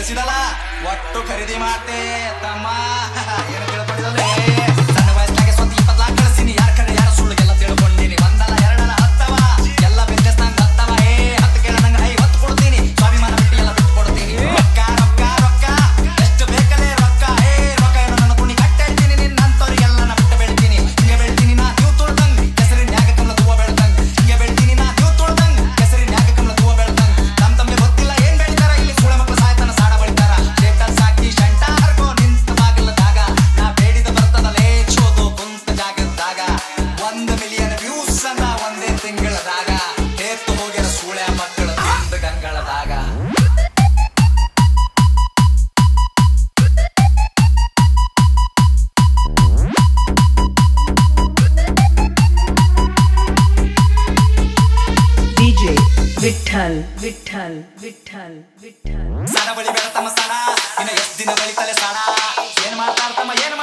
ನಡೆಸಿದಲ್ಲ ಒಟ್ಟು ಖರೀದಿ ಮಾಡ್ತೆ ತಮ್ಮ ಏನು ತಿಳ್ಕೊಂಡಿದ್ದಲೇ ಸಣ್ಣ ವಯಸ್ಸಿನಾಗೆ ಸ್ವಂತ 20 ಲಕ್ಷ ಕಳಿಸಿನಿ ಯಾರ ಕಡೆ ಯಾರ ಸುಳ್ಳು ಎಲ್ಲ ತಿಳ್ಕೊಂಡಿನಿ ಒಂದಲ್ಲ ಎರಡಲ್ಲ ಹತ್ತವ ಎಲ್ಲ ಬಿಸ್ನೆಸ್ ನಂಗೆ ಹತ್ತವ 10 ಕೇಳ ನಂಗೆ 50 ಕೊಡ್ತೀನಿ ಸ್ವಾಭಿಮಾನ ಬಿಟ್ಟು ಎಲ್ಲ ಬಿಟ್ಟು ಕೊಡ್ತೀನಿ ರೊಕ್ಕ ರೊಕ್ಕ ರೊಕ್ಕ ಎಷ್ಟು ಬೇಕಲೇ ರೊಕ್ಕ ರೊಕ್ಕ ಏನೋ ನನ್ನ ಕುಣಿ ಕಟ್ಟಿರ್ತೀನಿ ನಿನ್ನಂತವ್ರಿಗೆಲ್ಲ ನಾ ಬಿಟ್ಟು ಬೆಳ್ತೀನಿ ಹಿಂಗೆ ಬೆಳ್ತೀನಿ ನಾ ನೀವು ತುಳ್ದಂಗ್ ಕೆಸರಿನ್ಯಾಗ ಕಮಲ ಹೂವ ಬೆಳ್ದಂಗ್ ಹಿಂಗೆ ಬೆಳ್ತೀನಿ ನಾ ನೀವು ತುಳ್ದಂಗ್ ಕೆಸರಿನ್ಯಾಗ ಕಮಲ ಹೂವ ಬೆಳ್ದಂಗ್ ನಮ್ ತಮ್ಗೆ ಗೊತ್ತಿಲ್ಲ ಏನ್ ಬೆಳಿತಾರ ಇಲ್ಲಿ ಸುಳ ಮಕ್ಕಳು ಸಾಯ್ತಾನ ಸಾಡ ಬಳಿತಾರ ಸ್ಟೇಟಸ್ ಹಾಕಿ ಶಂಟ ಹರ್ಕೋ ನಿಂತ ಬಾಗಿಲದಾಗ ನಾ ಬೇಡಿದ ಬರ್ತದಲೇ ಚೋದು ಕುಂತ ಜಾಗದಾಗ 1 ಮಿಲಿಯನ್ ವ್ಯೂಸ್ ಅನ್ನ ಒಂದೇ ತಿಂಗಳದಾಗ ಹೇತ್ತು ಹೋಗ್ಯಾರ ಸೂಳ್ಯ ಮಕ್ಕಳ ತಿಂದ ಗಂಗಳದಾಗ DJ ವಿಠಲ್ ವಿಠಲ್ ವಿಠಲ್ ವಿಠಲ್ ಸಣ ಬಳಿ ಬೆಳತಮ್ಮ ಸಣ ಇನ್ನ ಎಷ್ಟು ದಿನ ಗಳಿತಲೆ ಸಣ ಏನ್ ಮಾಡ್ತಾರ ತಮ್ಮ ಏನ್